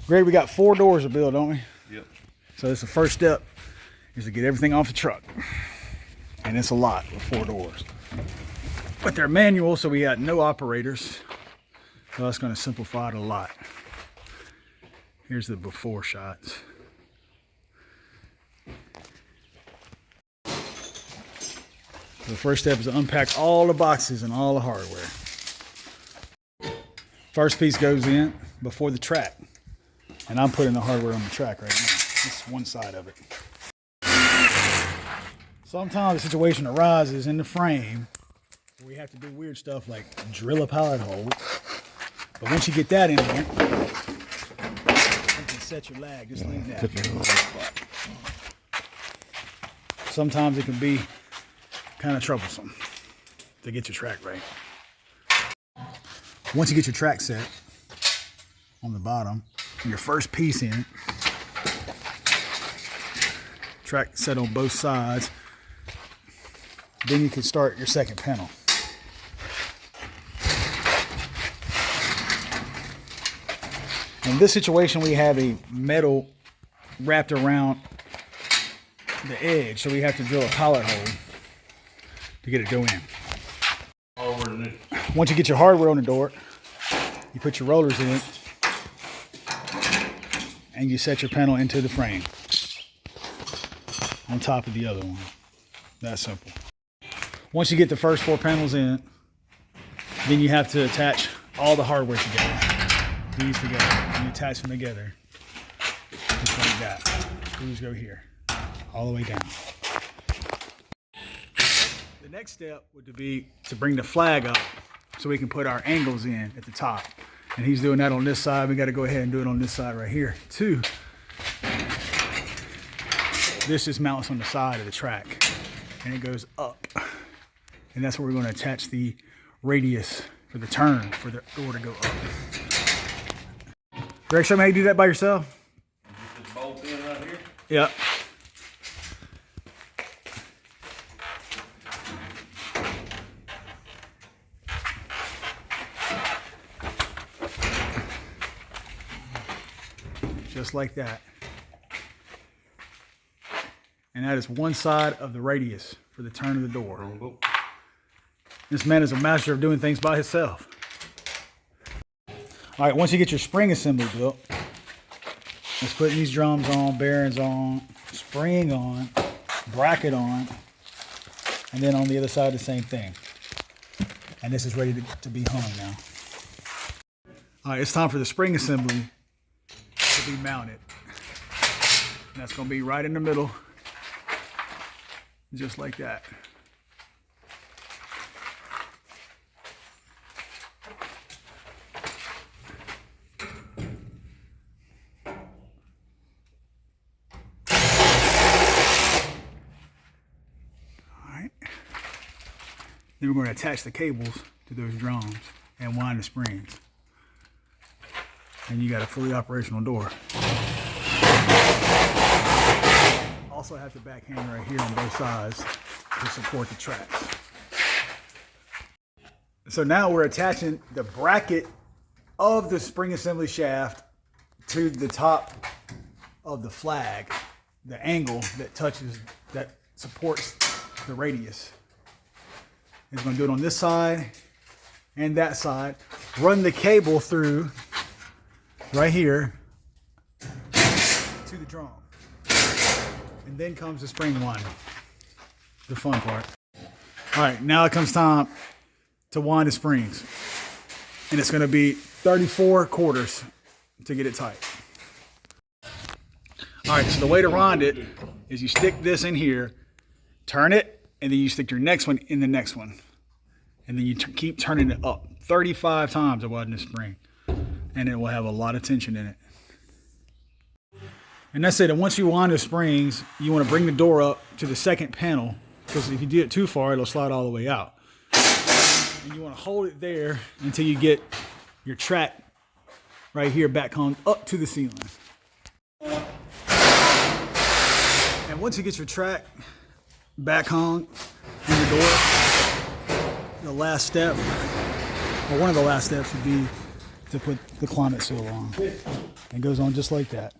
Greg, we got 4 doors to build, don't we? Yep. So that's the first step, is to get everything off the truck. And it's a lot with 4 doors. But they're manual, so we got no operators. So that's going to simplify it a lot. Here's the before shots. So the first step is to unpack all the boxes and all the hardware. First piece goes in before the track. And I'm putting the hardware on the track right now. This is one side of it. Sometimes the situation arises in the frame where we have to do weird stuff like drill a pilot hole. But once you get that in there, you can set your lag just like that. Sometimes it can be kind of troublesome to get your track right. Once you get your track set on the bottom, your first piece in, track set on both sides, then you can start your second panel. In this situation, we have a metal wrapped around the edge, so we have to drill a pilot hole to get it to go in. Once you get your hardware on the door, you put your rollers in it, and you set your panel into the frame on top of the other one. That simple. Once you get the first 4 panels in, then you have to attach all the hardware together. These together, and you attach them together. Just like that. Screws go here, all the way down. The next step would be to bring the flag up so we can put our angles in at the top. And he's doing that on this side. We got to go ahead and do it on this side right here too. This just mounts on the side of the track and it goes up. And that's where we're going to attach the radius for the turn for the door to go up. Greg, show me how you do that by yourself. Just bolt in right here? Yep. Just like that. And that is one side of the radius for the turn of the door. This man is a master of doing things by himself. All right, once you get your spring assembly built, let's put these drums on, bearings on, spring on, bracket on, and then on the other side the same thing. And this is ready to be hung now. All right, it's time for the spring assembly to be mounted. And that's going to be right in the middle, just like that. Then we're going to attach the cables to those drums and wind the springs. And you got a fully operational door. Also have the back hanger right here on both sides to support the tracks. So now we're attaching the bracket of the spring assembly shaft to the top of the flag, the angle that supports the radius. He's going to do it on this side and that side. Run the cable through right here to the drum. And then comes the spring winding, the fun part. All right, now it comes time to wind the springs. And it's going to be 34 quarters to get it tight. All right, so the way to wind it is you stick this in here, turn it, and then you stick your next one in the next one. And then you keep turning it up 35 times to widen the spring. And it will have a lot of tension in it. And that's it. And once you wind the springs, you want to bring the door up to the second panel, because if you do it too far, it'll slide all the way out. And you want to hold it there until you get your track right here back hung up to the ceiling. And once you get your track back hung in the door, the last step, or one of the last steps, would be to put the climate seal on. It goes on just like that.